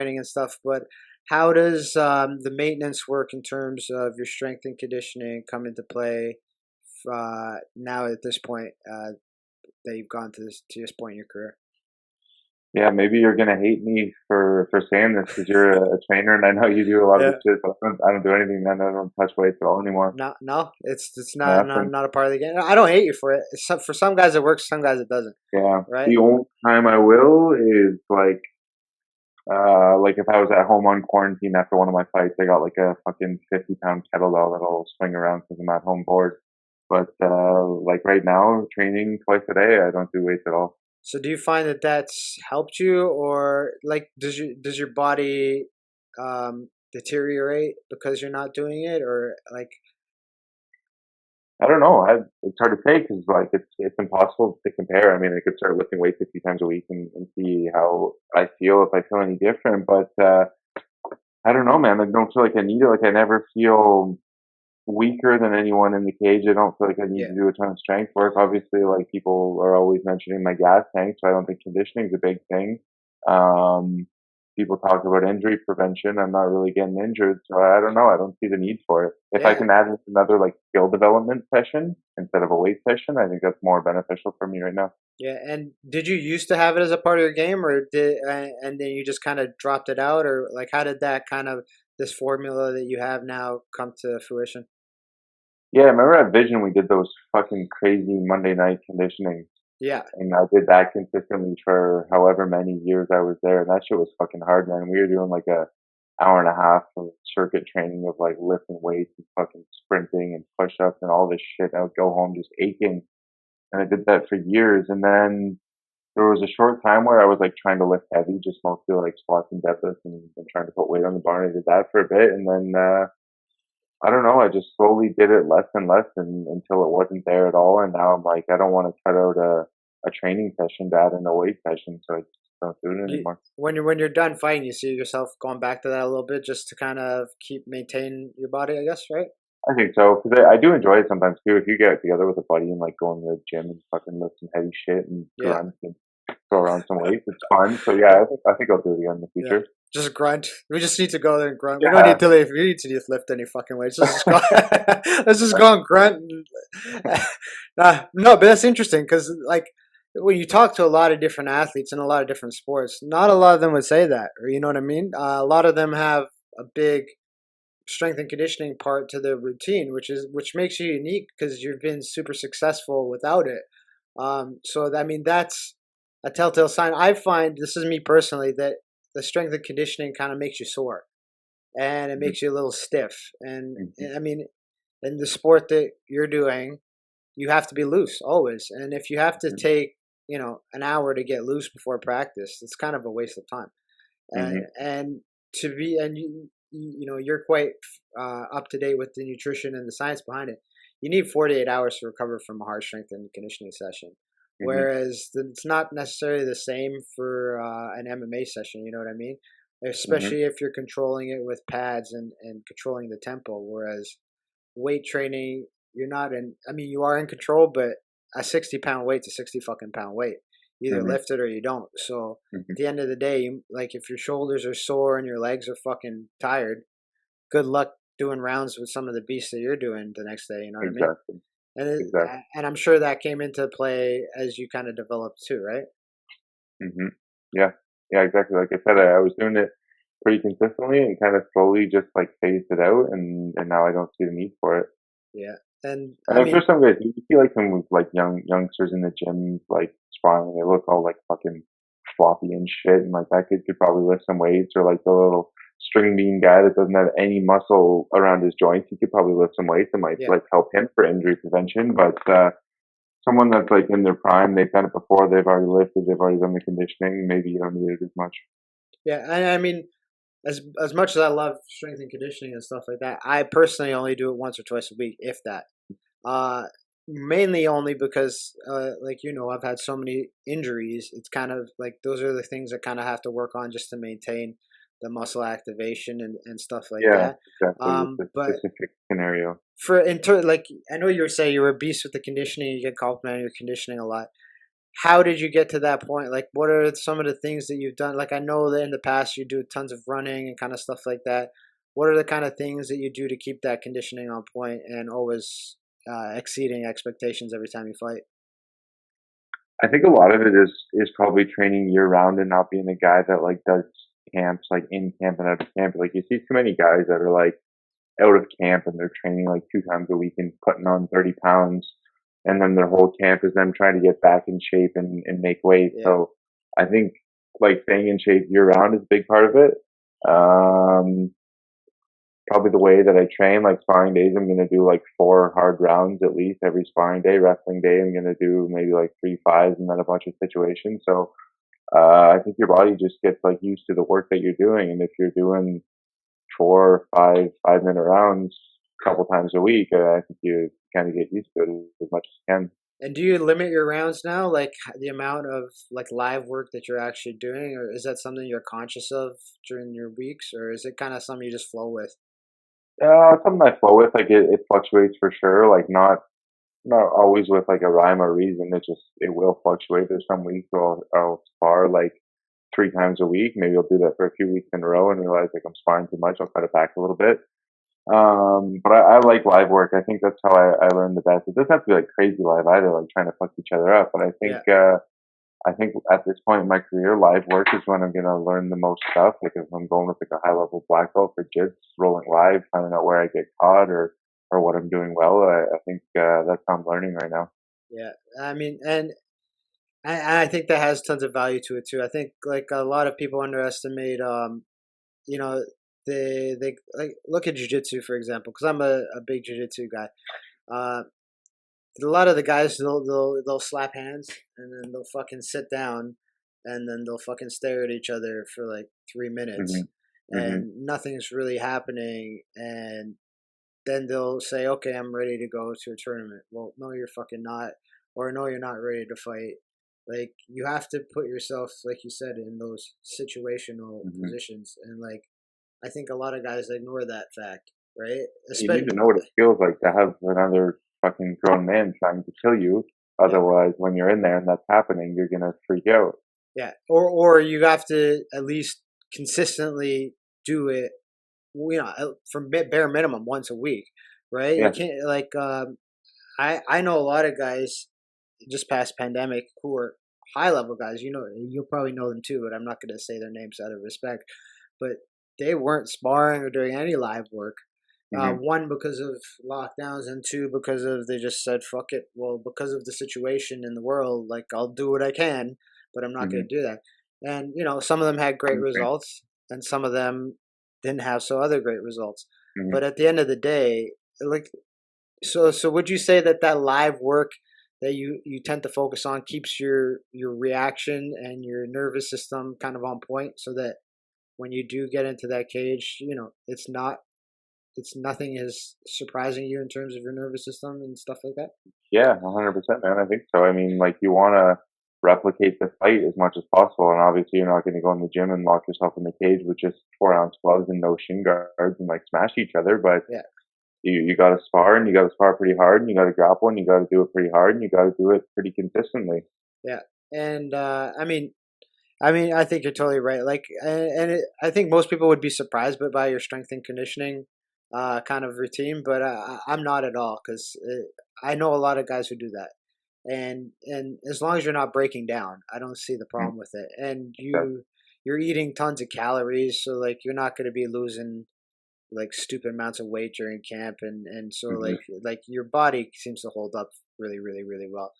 training and stuff, but how does the maintenance work in terms of your strength and conditioning come into play now at this point that you've gone to this point in your career? Yeah, maybe you're gonna hate me for saying this because you're a trainer and I know you do a lot of Yeah. this shit, but I don't do anything, man. I don't touch weights at all anymore. No, no, it's not Yeah, not not a part of the game. I don't hate you for it. For some guys it works, some guys it doesn't. yeah. Right? The only time I will is like if I was at home on quarantine after one of my fights, I got like a fucking 50-pound kettlebell that I'll swing around because I'm at home bored. But like right now, training twice a day, I don't do weights at all. So do you find that that's helped you, or like does your body deteriorate because you're not doing it, or like I don't know. It's hard to say because like it's impossible to compare. I mean, I could start lifting weights 50 times a week and see how I feel if I feel any different. But I don't know, man. I don't feel like I need it. Like I never feel weaker than anyone in the cage. I don't feel like I need yeah, to do a ton of strength work. Obviously, like people are always mentioning my gas tank, so I don't think conditioning is a big thing. Um, People talk about injury prevention. I'm not really getting injured, so I don't know. I don't see the need for it. If I yeah, can add another like skill development session instead of a weight session, I think that's more beneficial for me right now. yeah? And did you used to have it as a part of your game, or and then you just kind of dropped it out, or like how did that kind of this formula that you have now come to fruition? Yeah, I remember at Vision we did those fucking crazy Monday night conditioning. Yeah, And I did that consistently for however many years I was there, and that shit was fucking hard, man. We were doing like a hour and a half of circuit training of like lifting weights and fucking sprinting and push ups and all this shit. I would go home just aching, and I did that for years. And then there was a short time where I was like trying to lift heavy, just mostly like squats and deadlifts and trying to put weight on the bar. And I did that for a bit, and then I don't know. I just slowly did it less and less until it wasn't there at all. And now I'm like, I don't want to cut out a training session to add in a weight session, so I just don't do it you, anymore. when you're done fighting, you see yourself going back to that a little bit just to kind of keep maintain your body, I guess, right? I think so because I do enjoy it sometimes too. If you get together with a buddy and like go in the gym and fucking lift some heavy shit and Yeah. grunt and throw around some weights, it's fun. So yeah, I think I'll do it again in the Yeah. future. Just grunt. We just need to go there and grunt. We don't Yeah, need to leave. We need to just lift any fucking weights. Let's just go. Let's just go and grunt. No, but that's interesting because, like, when you talk to a lot of different athletes in a lot of different sports, not a lot of them would say that, or you know what I mean. A lot of them have a big strength and conditioning part to their routine, which makes you unique because you've been super successful without it. So I mean that's a telltale sign. I find this is me personally that the strength and conditioning kind of makes you sore and it hmm makes you a little stiff. hmm And I mean, in the sport that you're doing, you have to be loose always. And if you have to hmm take an hour to get loose before practice, it's kind of a waste of time. hmm And to be and you're quite up to date with the nutrition and the science behind it. You need 48 hours to recover from a hard strength and conditioning session, hmm whereas it's not necessarily the same for an MMA session. You know what I mean? hmm Especially if you're controlling it with pads and controlling the tempo. Whereas weight training, you're not in. I mean, you are in control, but a 60-pound weight's a 60 fucking pound weight. You either hmm lift it or you don't. So hmm at the end of the day, like if your shoulders are sore and your legs are fucking tired, good luck doing rounds with some of the beasts that you're doing the next day. You know what I mean? Exactly. And Exactly. and I'm sure that came into play as you kind of developed too, right? hmm Yeah. Yeah. Exactly. Like I said, I was doing it pretty consistently and kind of slowly just like phased it out, and now I don't see the need for it. Yeah. And And I I'm sure mean, some guys, you see like some like youngsters in the gym, like sparring, they look all like fucking floppy and shit, and like that kid could probably lift some weights, or like the little string bean guy that doesn't have any muscle around his joints, he could probably lift some weights and might yeah. like help him for injury prevention. But someone that's like in their prime, they've done it before, they've already lifted, they've already done the conditioning, maybe you don't need it as much. Yeah. And I mean, as much as I love strength and conditioning and stuff like that, I personally only do it once or twice a week, if that. Uh, Mainly only because, like I've had so many injuries. It's kind of like those are the things that kind of have to work on just to maintain the muscle activation and stuff like Yeah, that. exactly. It's a But specific scenario. like I know you were saying you were a beast with the conditioning. You get complimented on your conditioning a lot. how did you get to that point? Like, what are some of the things that you've done? Like, I know that in the past you do tons of running and kind of stuff like that. What are the kind of things that you do to keep that conditioning on point and always exceeding expectations every time you fight? I think a lot of it is probably training year round and not being a guy that like does camps like in camp and out of camp. Like you see too many guys that are like out of camp and they're training like 2 times a week and putting on 30 pounds, and then their whole camp is them trying to get back in shape and make weight. Yeah, So I think like staying in shape year round is a big part of it. Um, Probably the way that I train, like sparring days, I'm gonna do like 4 hard rounds at least every sparring day. Wrestling day, I'm gonna do maybe like 3 5s and then a bunch of situations. So I think your body just gets like used to the work that you're doing, and if you're doing 4 5 5 minute rounds a couple times a week, I think you kind of get used to it as much as you can. and do you limit your rounds now, like the amount of like live work that you're actually doing, or is that something you're conscious of during your weeks, or is it kind of something you just flow with? Something I flow with, like it fluctuates for sure. Like not always with like a rhyme or reason. It will fluctuate. There's some weeks I'll spar like 3 times a week. Maybe I'll do that for a few weeks in a row and realize like I'm sparring too much. I'll cut it back a little bit. But I like live work. I think that's how I learn the best. It doesn't have to be like crazy live either, like trying to fuck each other up. But Yeah. I think at this point in my career, live work is when I'm gonna learn the most stuff. Like if I'm going with like a high level black belt for jiu rolling live, finding out where I get caught or what I'm doing well. I think that's how I'm learning right now. Yeah, I mean, and I think that has tons of value to it too. I think like a lot of people underestimate, you know, they like look at jujitsu for example, because I'm a big jujitsu guy. Uh, a lot of the guys they'll slap hands and then they'll fucking sit down and then they'll fucking stare at each other for like 3 minutes Mhm. Mhm. and nothing's really happening and then they'll say, okay, I'm ready to go to a tournament. Well, no, you're fucking not. Or no, you're not ready to fight. Like, you have to put yourself, like you said, in those situational Mhm. positions. And, like, I think a lot of guys ignore that fact, right? You need to know what it feels like to have another fucking grown man trying to kill you. Yeah. Otherwise, when you're in there and that's happening, you're gonna freak out. Yeah. Or you have to at least consistently do it, for bare minimum once a week, right? You Yeah. can't, like, I know a lot of guys just past pandemic who are high level guys. You know, you'll probably know them too, but I'm not going to say their names out of respect. But they weren't sparring or doing any live work. Mhm. One because of lockdowns, and two because of they just said fuck it. Well, because of the situation in the world, like I'll do what I can, but I'm not going Mhm. to do that. And some of them had great Okay. results, and some of them didn't have so other great results. Mhm. But at the end of the day, like so would you say that that live work that you tend to focus on keeps your reaction and your nervous system kind of on point so that when you do get into that cage, it's nothing is surprising you in terms of your nervous system and stuff like that? Yeah, 100%, man. I think so. I mean, like you want to replicate the fight as much as possible, and obviously you're not going to go in the gym and lock yourself in the cage with just 4 ounce gloves and no shin guards and like smash each other. But Yeah, you got to spar and you got to spar pretty hard and you got to grapple and you got to do it pretty hard and you got to do it pretty consistently. yeah. And I mean, I think you're totally right. Like, I think most people would be surprised by your strength and conditioning, kind of routine, but I'm not at all because I know a lot of guys who do that, and as long as you're not breaking down, I don't see the Mm, problem with it. And yeah. you're eating tons of calories, so like you're not going to be losing like stupid amounts of weight during camp, and so Mhm. like your body seems to hold up really, really, really well.